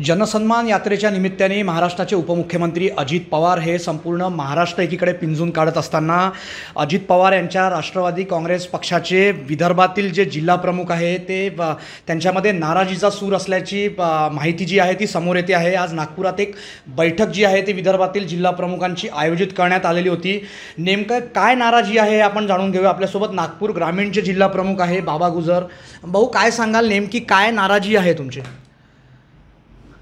जनसन्मान यात्रेच्या निमित्ताने महाराष्ट्राचे उपमुख्यमंत्री अजित पवार हे संपूर्ण महाराष्ट्र एकीकडे पिंजून काढत असताना अजित पवार यांच्या राष्ट्रवादी काँग्रेस पक्षाचे विदर्भातील जे जिल्हा प्रमुख आहे ते त्यांच्यामध्ये नाराजीचा सूर असल्याची माहिती जी आहे ती समोर येते आहे। आज नागपुरात एक बैठक जी आहे ती विदर्भातील जिल्हा प्रमुखांची आयोजित करण्यात आलेली होती। नेमकं काय नाराजी आहे आपण जाणून घेऊया। आपल्यासोबत नागपूर ग्रामीणचे जिल्हा प्रमुख आहे बाबा गुजर। भाऊ, काय सांगाल, नेमकी काय नाराजी आहे तुमची?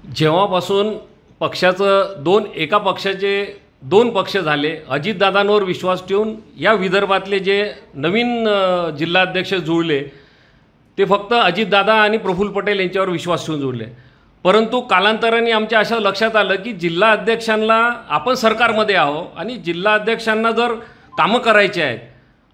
जेव्हापासून पक्षाचं एका पक्षाचे दोन पक्ष झाले, अजितदादांवर विश्वास ठेवून या विदर्भातले जे नवीन जिल्हाध्यक्ष जुळले ते फक्त अजितदादा आणि प्रफुल्ल पटेल यांच्यावर विश्वास ठेवून जुळले। परंतु कालांतराने आमच्या अशा लक्षात आलं की जिल्हाध्यक्षांना आपण सरकारमध्ये आहोत आणि जिल्हाध्यक्षांना जर कामं करायची आहेत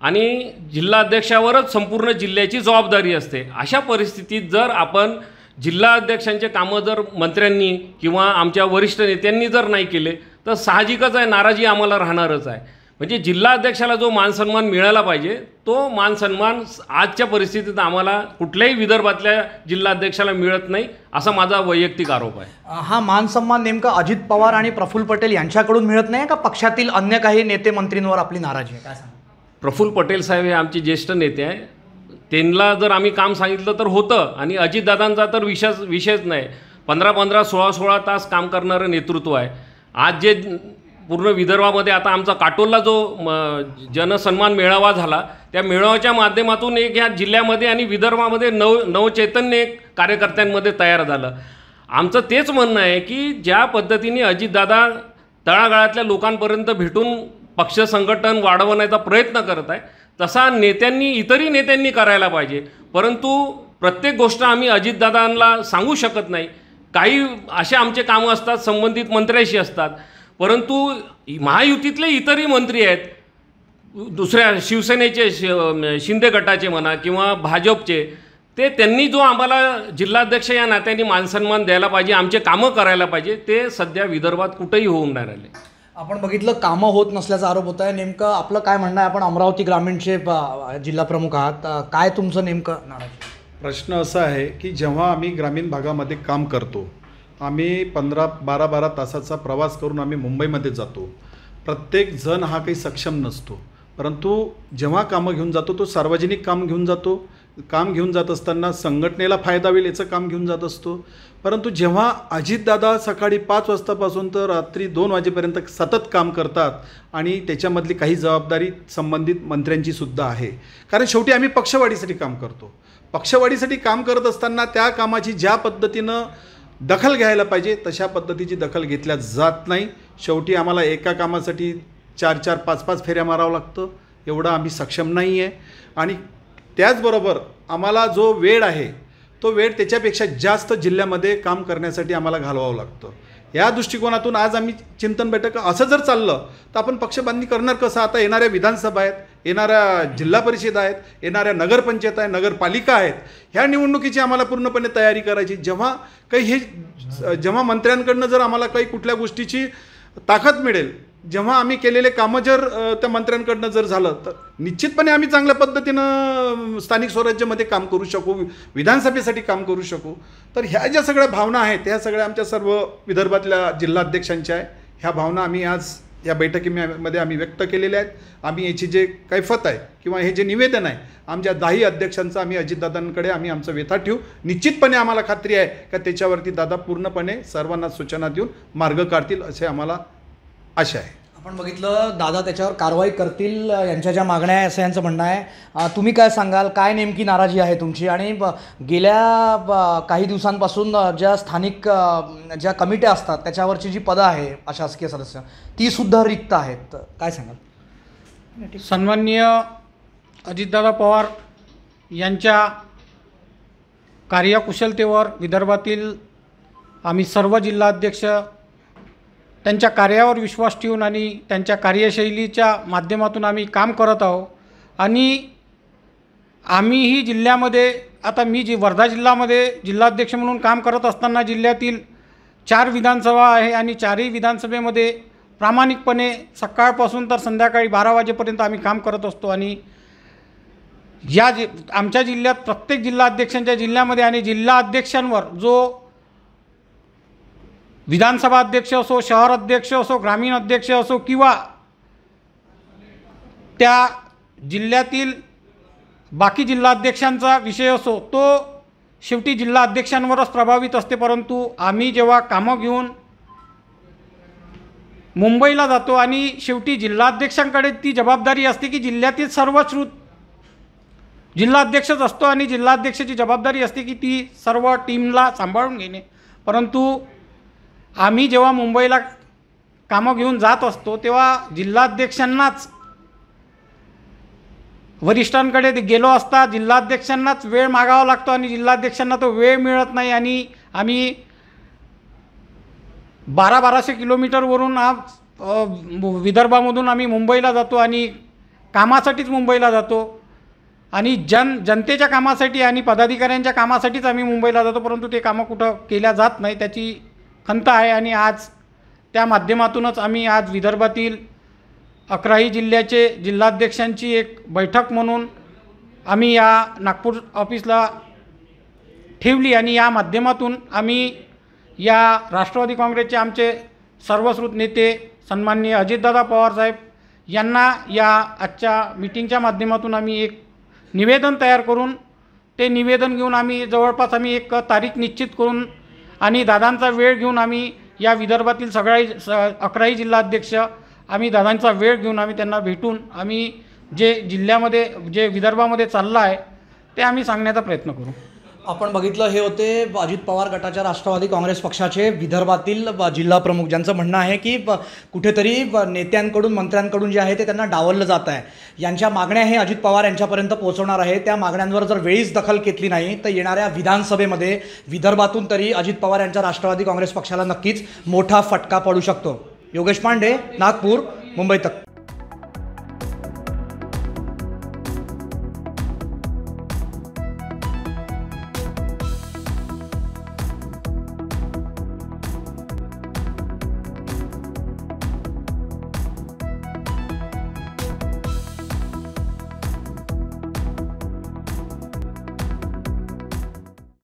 आणि जिल्हाध्यक्षावरच संपूर्ण जिल्ह्याची जबाबदारी असते, अशा परिस्थितीत जर आपण जिल्हाध्यक्षांचे कामं जर मंत्र्यांनी किंवा आमच्या वरिष्ठ नेत्यांनी जर नाही केले तर साहजिकच आहे नाराजी आम्हाला राहणारच आहे। म्हणजे जिल्हाध्यक्षाला जो मानसन्मान मिळाला पाहिजे तो मानसन्मान आजच्या परिस्थितीत आम्हाला कुठल्याही विदर्भातल्या जिल्हाध्यक्षाला मिळत नाही, असा माझा वैयक्तिक आरोप आहे। हा मानसन्मान नेमका अजित पवार आणि प्रफुल्ल पटेल यांच्याकडून मिळत नाही का पक्षातील अन्य काही नेते मंत्रींवर आपली नाराजी आहे? काय सांगा? प्रफुल्ल पटेल साहेब हे आमचे ज्येष्ठ नेते आहे, त्यांना जर आम्ही काम सांगितलं तर होतं आणि अजितदादांचा तर विषयच नाही। 15-15 16-16 तास काम करणारं नेतृत्व आहे। आज जे पूर्ण विदर्भामध्ये आता आमचा काटोलला जो जनसन्मान मेळावा झाला त्या मेळाव्याच्या माध्यमातून एक ह्या जिल्ह्यामध्ये आणि विदर्भामध्ये नवचैतन्य एक कार्यकर्त्यांमध्ये तयार झालं। आमचं तेच म्हणणं आहे की ज्या पद्धतीने अजितदादा तळागाळातल्या लोकांपर्यंत भेटून पक्ष संघटन वाढवण्याचा प्रयत्न करत आहे तसा इतरही नेत्यांनी करायला पाहिजे। परंतु प्रत्येक गोष्ट आम्ही अजितदादांना सांगू शकत नाही। काही असे आमचे कामं असतात संबंधित मंत्र्याशी असतात, परंतु महायुतीतले इतरही मंत्री आहेत, दुसऱ्या शिवसेनेचे शिंदे गटाचे म्हणा किंवा भाजपचे, त्यांनी जो आम्हाला जिल्हाध्यक्ष या नात्याने मानसन्मान द्यायला पाहिजे, आमचे कामं करायला पाहिजे, ते सध्या विदर्भात कुठेही होऊन नाही राहिले। आपण बघितलं कामं होत नसल्याचा आरोप होत आहे। नेमकं आपलं काय म्हणणं आहे? आपण अमरावती ग्रामीणचे जिल्हा प्रमुख आहात, काय तुमचं नेमकं नाराजी? प्रश्न असा आहे की जेव्हा आम्ही ग्रामीण भागामध्ये काम करतो, आम्ही 15-12 तासाचा प्रवास करून आम्ही मुंबईमध्ये जातो। प्रत्येक जण हा काही सक्षम नसतो, परंतु जेव्हा कामं घेऊन जातो तो सार्वजनिक काम घेऊन जातो। काम घेऊन जात असताना संघटनेला फायदा होईल याचं काम घेऊन जात असतो। परंतु जेव्हा अजितदादा सकाळी 5 वाजतापासून तर रात्री 2 वाजेपर्यंत सतत काम करतात आणि त्याच्यामधली काही जबाबदारी संबंधित मंत्र्यांची सुद्धा आहे, कारण शेवटी आम्ही पक्षवाढीसाठी काम करतो। पक्षवाढीसाठी काम करत असताना त्या कामाची ज्या पद्धतीनं दखल घ्यायला पाहिजे तशा पद्धतीची दखल घेतल्या जात नाही। शेवटी आम्हाला एका कामासाठी 4-4 5-5 फेऱ्या मारावं लागतं, एवढं आम्ही सक्षम नाही आहे। आणि त्याचबरोबर आम्हाला जो वेळ आहे तो वेळ त्याच्यापेक्षा जास्त जिल्ह्यामध्ये काम करण्यासाठी आम्हाला घालवावं लागतं। या दृष्टिकोनातून आज आम्ही चिंतन बैठक असं जर चाललं तर आपण पक्षबांधणी करणार कसं? आता येणाऱ्या विधानसभा आहेत, येणाऱ्या जिल्हा परिषद आहेत, येणाऱ्या नगरपंचायत आहे, नगरपालिका आहेत, ह्या निवडणुकीची आम्हाला पूर्णपणे तयारी करायची। जेव्हा मंत्र्यांकडनं जर आम्हाला काही कुठल्या गोष्टीची ताकद मिळेल, जेव्हा आम्ही केलेले कामं जर त्या मंत्र्यांकडनं जर झालं तर निश्चितपणे आम्ही चांगल्या पद्धतीनं स्थानिक स्वराज्यामध्ये काम करू शकू, विधानसभेसाठी काम करू शकू। तर ह्या ज्या सगळ्या भावना आहेत ह्या सगळ्या आमच्या सर्व विदर्भातल्या जिल्हाध्यक्षांच्या आहे। ह्या भावना आम्ही आज या बैठकीमध्ये आम्ही व्यक्त केलेल्या आहेत। आम्ही याची जे कैफत आहे किंवा हे जे निवेदन आहे आमच्या 10 अध्यक्षांचं आम्ही अजितदादांकडे आम्ही आमचं व्यथा ठेवू। निश्चितपणे आम्हाला खात्री आहे का त्याच्यावरती दादा पूर्णपणे सर्वांना सूचना देऊन मार्ग काढतील असे आम्हाला आशा आहे। आपण बघितलं दादा त्याच्यावर कारवाई करतील, यांच्या ज्या मागण्या आहे असं यांचं म्हणणं आहे। तुम्ही काय सांगाल, काय नेमकी नाराजी आहे तुमची? आणि गेल्या काही दिवसांपासून ज्या स्थानिक ज्या कमिट्या असतात त्याच्यावरची जी पदं आहे अशासकीय सदस्य ती सुद्धा रिक्त आहेत, काय सांगाल? सन्माननीय अजितदादा पवार यांच्या कार्यकुशलतेवर विदर्भातील आम्ही सर्व जिल्हाध्यक्ष त्यांच्या कार्यावर विश्वास ठेवून आणि त्यांच्या कार्यशैलीच्या माध्यमातून आम्ही काम करत आहोत। आणि आम्हीही जिल्ह्यामध्ये आता मी वर्धा जिल्ह्यामध्ये जिल्हाध्यक्ष म्हणून काम करत असताना जिल्ह्यातील 4 विधानसभा आहे आणि 4ही विधानसभेमध्ये प्रामाणिकपणे सकाळपासून तर संध्याकाळी 12 वाजेपर्यंत आम्ही काम करत असतो। आणि आमच्या जिल्ह्यात प्रत्येक जिल्हाध्यक्षांच्या जिल्ह्यामध्ये आणि जिल्हाध्यक्षांवर जो विधानसभा अध्यक्ष असो, शहर अध्यक्ष असो, ग्रामीण अध्यक्ष असो किंवा त्या जिल्ह्यातील बाकी जिल्हाध्यक्षांचा विषय असो, तो शेवटी जिल्हा अध्यक्षांवरच प्रभावित असते. परंतु आम्ही जेव्हा कामं घेऊन मुंबईला जातो आणि शेवटी जिल्हाध्यक्षांकडे ती जबाबदारी असते की जिल्ह्यातील सर्वश्रुत जिल्हाध्यक्षच असतो आणि जिल्हाध्यक्षाची जबाबदारी असते की ती सर्व टीमला सांभाळून घेणे. परंतु आम्ही जेव्हा मुंबईला कामं घेऊन जात असतो तेव्हा जिल्हाध्यक्षांनाच वरिष्ठांकडे गेलो असता जिल्हाध्यक्षांनाच वेळ मागावा लागतो आणि जिल्हाध्यक्षांना तो वेळ मिळत नाही आणि आम्ही 1200 किलोमीटरवरून विदर्भामधून आम्ही मुंबईला जातो आणि कामासाठीच मुंबईला जातो आणि जनतेच्या कामासाठी आणि पदाधिकाऱ्यांच्या कामासाठीच आम्ही मुंबईला जातो. परंतु ते कामं कुठं केल्या जात नाही त्याची खंत आहे आणि आज त्या माध्यमातूनच आम्ही आज विदर्भातील 11ही जिल्ह्याचे जिल्हाध्यक्षांची एक बैठक म्हणून आम्ही या नागपूर ऑफिसला ठेवली आणि या माध्यमातून आम्ही या राष्ट्रवादी काँग्रेसचे आमचे सर्वश्रुत नेते सन्माननीय अजितदादा पवारसाहेब यांना या आजच्या मीटिंगच्या माध्यमातून आम्ही एक निवेदन तयार करून ते निवेदन घेऊन आम्ही जवळपास आम्ही एक तारीख निश्चित करून आणि दादांचा वेळ घेऊन आम्ही या विदर्भातील 11ही जिल्हाध्यक्ष आम्ही दादांचा वेळ घेऊन आम्ही त्यांना भेटून आम्ही जे जिल्ह्यामध्ये जे विदर्भामध्ये चाललं आहे ते आम्ही सांगण्याचा प्रयत्न करू. आपण बघितलं, हे होते अजित पवार गटाच्या राष्ट्रवादी काँग्रेस पक्षाचे विदर्भातील जिल्हा प्रमुख, ज्यांचं म्हणणं आहे की कुठेतरी नेत्यांकडून मंत्र्यांकडून जे आहे ते त्यांना डावललं जात आहे. यांच्या मागण्या हे अजित पवार यांच्यापर्यंत पोहोचवणार आहे. त्या मागण्यांवर जर वेळीच दखल घेतली नाही तर येणाऱ्या विधानसभेमध्ये विदर्भातून तरी अजित पवार यांच्या राष्ट्रवादी काँग्रेस पक्षाला नक्कीच मोठा फटका पडू शकतो. योगेश पांडे, नागपूर, मुंबई तक.